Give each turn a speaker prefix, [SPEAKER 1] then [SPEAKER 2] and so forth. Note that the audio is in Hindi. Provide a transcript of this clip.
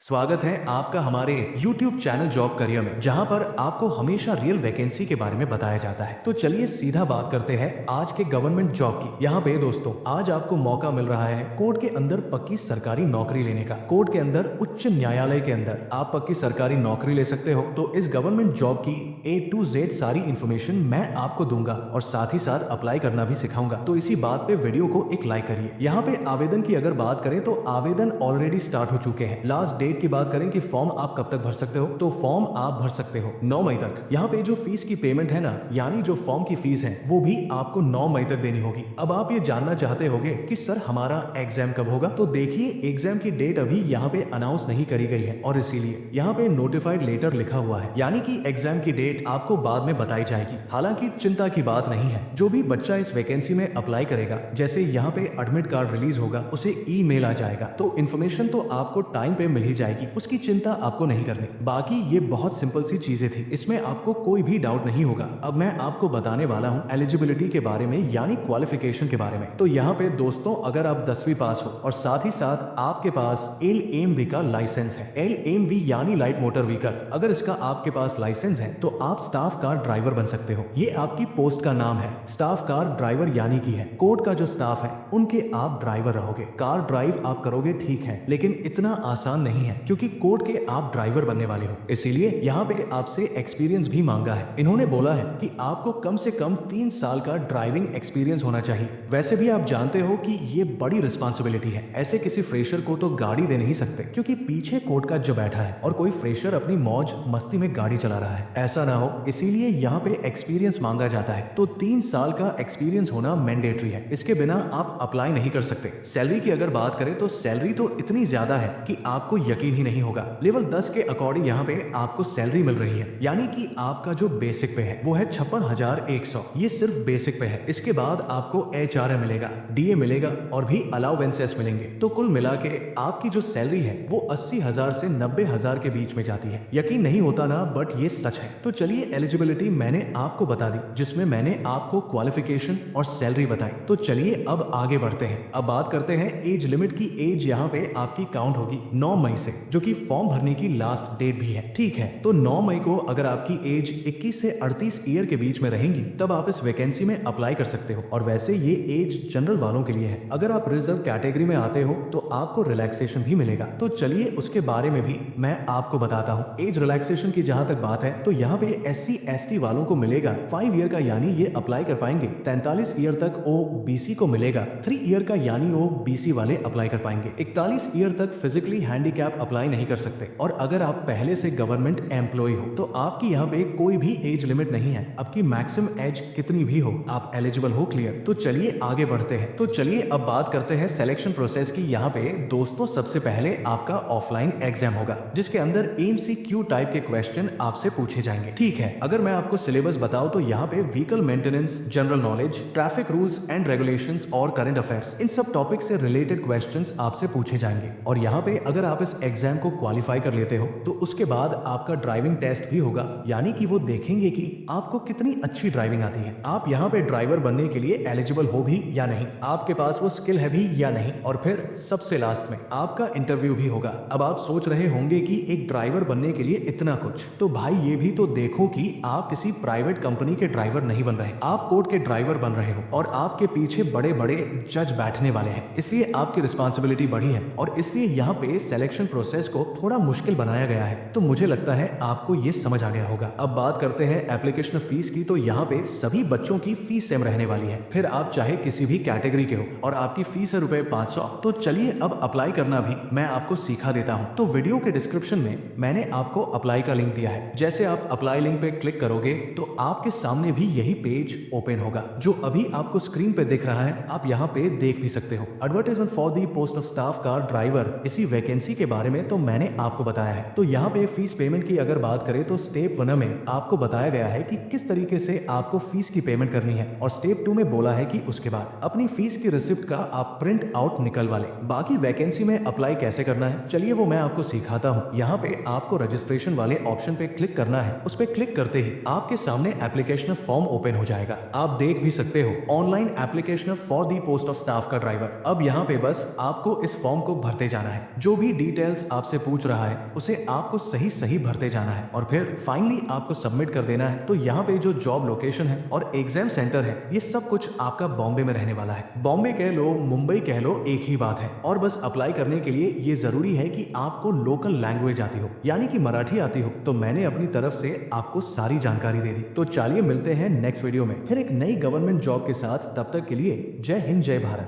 [SPEAKER 1] स्वागत है आपका हमारे YouTube चैनल जॉब करियर में, जहां पर आपको हमेशा रियल वैकेंसी के बारे में बताया जाता है। तो चलिए सीधा बात करते हैं आज के गवर्नमेंट जॉब की। यहाँ पे दोस्तों आज आपको मौका मिल रहा है कोर्ट के अंदर पक्की सरकारी नौकरी लेने का। कोर्ट के अंदर, उच्च न्यायालय के अंदर आप पक्की सरकारी नौकरी ले सकते हो। तो इस गवर्नमेंट जॉब की A to Z सारी इन्फॉर्मेशन मैं आपको दूंगा और साथ ही साथ अप्लाई करना भी सिखाऊंगा। तो इसी बात पे वीडियो को एक लाइक करिए। यहाँ पे आवेदन की अगर बात करें तो आवेदन ऑलरेडी स्टार्ट हो चुके हैं। लास्ट डेट की बात करें कि फॉर्म आप कब तक भर सकते हो, तो फॉर्म आप भर सकते हो 9 मई तक। यहाँ पे जो फीस की पेमेंट है ना, यानी जो फॉर्म की फीस है वो भी आपको 9 मई तक देनी होगी। अब आप ये जानना चाहते होंगे कि सर हमारा एग्जाम कब होगा, तो देखिए एग्जाम की डेट अभी यहाँ पे अनाउंस नहीं करी गई है और इसीलिए यहाँ पे नोटिफाइड लेटर लिखा हुआ है, यानी कि एग्जाम की डेट आपको बाद में बताई जाएगी। हालांकि चिंता की बात नहीं है, जो भी बच्चा इस वैकेंसी में अप्लाई करेगा, जैसे यहाँ पे एडमिट कार्ड रिलीज होगा उसे ईमेल आ जाएगा, तो इन्फॉर्मेशन तो आपको टाइम पे मिल ही जाएगी, उसकी चिंता आपको नहीं करनी। बाकी ये बहुत सिंपल सी चीजें थी, इसमें आपको कोई भी डाउट नहीं होगा। अब मैं आपको बताने वाला हूँ एलिजिबिलिटी के बारे में, यानी क्वालिफिकेशन के बारे में। तो यहाँ पे दोस्तों अगर आप 10वीं पास हो और साथ ही साथ आपके पास LMV का लाइसेंस है, LMV यानी लाइट मोटर व्हीकल, अगर इसका आपके पास लाइसेंस है तो आप स्टाफ कार ड्राइवर बन सकते हो। ये आपकी पोस्ट का नाम है, स्टाफ कार ड्राइवर, यानी कि है कोर्ट का जो स्टाफ है उनके आप ड्राइवर रहोगे। कार ड्राइव आप करोगे ठीक है, लेकिन इतना आसान नहीं है क्योंकि कोर्ट के आप ड्राइवर बनने वाले हो। इसीलिए यहाँ पे आपसे एक्सपीरियंस भी मांगा है। इन्होंने बोला है कि आपको कम से कम 3 साल का ड्राइविंग एक्सपीरियंस होना चाहिए। वैसे भी आप जानते हो कि ये बड़ी रिस्पॉन्सिबिलिटी है, ऐसे किसी फ्रेशर को तो गाड़ी दे नहीं सकते क्योंकि पीछे कोर्ट का जो बैठा है और कोई फ्रेशर अपनी मौज मस्ती में गाड़ी चला रहा है, ऐसा ना हो, इसीलिए यहाँ पे एक्सपीरियंस मांगा जाता है। तो 3 साल का एक्सपीरियंस होना मैंडेटरी है, इसके बिना आप अप्लाई नहीं कर सकते। सैलरी की अगर बात करें तो सैलरी तो इतनी ज्यादा है कि आपको यकीन ही नहीं होगा। लेवल 10 के अकॉर्डिंग यहाँ पे आपको सैलरी मिल रही है, यानी कि आपका जो बेसिक पे है वो है 56,100, ये सिर्फ बेसिक पे है। इसके बाद आपको HRA मिलेगा, DA मिलेगा और भी अलाउंसेस मिलेंगे। तो कुल मिला के आपकी जो सैलरी है वो 80,000 से 90,000 के बीच में जाती है। यकीन नहीं होता ना, बट ये सच है। तो चलिए एलिजिबिलिटी मैंने आपको बता दी, जिसमें मैंने आपको क्वालिफिकेशन और सैलरी बताई। तो चलिए अब आगे बढ़ते हैं। अब बात करते हैं एज लिमिट की। एज यहाँ पे आपकी काउंट होगी 9 मई से, जो कि फॉर्म भरने की लास्ट डेट भी है, ठीक है। तो 9 मई को अगर आपकी एज 21 से 38 ईयर के बीच में रहेंगी तब आप इस वैकेंसी में अप्लाई कर सकते हो। और वैसे ये एज जनरल वालों के लिए है। अगर आप रिजर्व कैटेगरी में आते हो तो आपको रिलैक्सेशन भी मिलेगा। तो चलिए उसके बारे में भी मैं आपको बताता हूँ। एज रिलैक्सेशन की जहां तक बात है तो यहाँ पे SC ST वालों को मिलेगा 5 ईयर का, यानी ये अप्लाई कर पाएंगे। 43 ईयर तक OBC को मिलेगा 3 ईयर का, यानी OBC वाले अप्लाई कर पाएंगे। 41 ईयर तक फिजिकली हैंडीकैप अप्लाई नहीं कर सकते। और अगर आप पहले से गवर्नमेंट एम्प्लॉय हो तो आपकी यहाँ पे कोई भी एज लिमिट नहीं है। आपकी मैक्सिमम एज कितनी भी हो, आप एलिजिबल हो। क्लियर? तो चलिए आगे बढ़ते हैं। तो चलिए अब बात करते हैं सिलेक्शन प्रोसेस की। यहाँ पे दोस्तों सबसे पहले आपका ऑफलाइन एग्जाम होगा, जिसके अंदर MCQ टाइप के क्वेश्चन आपसे पूछे जाएंगे, ठीक है। अगर मैं आपको सिलेबस बताऊं तो यहाँ पे vehicle maintenance, general knowledge, traffic rules and regulations और करंट अफेयर्स, इन सब टॉपिक से रिलेटेड क्वेश्चंस आपसे पूछे जाएंगे। और यहाँ पे अगर आप इस एग्जाम को क्वालिफाई कर लेते हो तो उसके बाद आपका ड्राइविंग टेस्ट भी होगा, यानी कि वो देखेंगे कि आपको कितनी अच्छी ड्राइविंग आती है, आप यहाँ पे ड्राइवर बनने के लिए एलिजिबल हो भी या नहीं, आपके पास वो स्किल है भी या नहीं। और फिर सबसे लास्ट में आपका इंटरव्यू भी होगा। अब आप सोच रहे होंगे कि एक ड्राइवर बनने के लिए इतना कुछ, तो भाई ये भी तो देखो कि आप किसी प्राइवेट कंपनी के ड्राइवर नहीं बन रहे, आप कोर्ट के ड्राइवर बन रहे हो और आपके पीछे बड़े बड़े जज बैठने वाले हैं, इसलिए आपकी रिस्पॉन्सिबिलिटी बढ़ी है और इसलिए यहाँ पे सिलेक्शन प्रोसेस को थोड़ा मुश्किल बनाया गया है। तो मुझे लगता है आपको ये समझ आ गया होगा। अब बात करते हैं एप्लीकेशन फीस की। तो यहाँ पे सभी बच्चों की फीस सेम रहने वाली है, फिर आप चाहे किसी भी कैटेगरी के हो, और आपकी फीस है ₹500। तो चलिए अब अप्लाई करना भी मैं आपको सिखा देता हूँ। तो वीडियो के डिस्क्रिप्शन में मैंने आपको अप्लाई का लिंक दिया है। जैसे आप अप्लाई लिंक पे क्लिक करोगे तो आपके सामने भी यही पेज ओपन होगा, जो अभी आपको स्क्रीन पे दिख रहा है, आप यहाँ पे देख भी सकते हो। Advertisement for the post of staff car driver, इसी वैकेंसी के बारे में तो मैंने आपको बताया है। तो यहाँ पे फीस पेमेंट की अगर बात करें तो स्टेप 1 में आपको बताया गया है कि किस तरीके से आपको फीस की पेमेंट करनी है, और स्टेप 2 में बोला है कि उसके बाद अपनी फीस की रिसिप्ट का आप प्रिंट आउट निकलवा लें। बाकी वैकेंसी में अप्लाई कैसे करना है चलिए वो मैं आपको सिखाता हूँ। यहाँ पे आपको रजिस्ट्रेशन वाले ऑप्शन पे क्लिक करना है। उस पे क्लिक करते ही आपके सामने एप्लीकेशन फॉर्म ओपन हो जाएगा। आप देख भी सकते हो online application for the post of staff का ड्राइवर। अब यहाँ पे बस आपको इस फॉर्म को भरते जाना है। जो भी डिटेल डिटेल्स आपसे पूछ रहा है उसे आपको सही सही भरते जाना है और फिर फाइनली आपको सबमिट कर देना है। तो यहाँ पे जो जॉब लोकेशन है और एग्जाम सेंटर है ये सब कुछ आपका बॉम्बे में रहने वाला है। बॉम्बे कह लो मुंबई कह लो एक ही बात है। और बस अप्लाई करने के लिए ये जरूरी है कि आपको लोकल लैंग्वेज आती हो यानी कि मराठी आती हो। तो मैंने अपनी तरफ से आपको सारी जानकारी दे दी। तो चलिए मिलते हैं नेक्स्ट वीडियो में फिर एक नई गवर्नमेंट जॉब के साथ। तब तक के लिए जय हिंद जय भारत।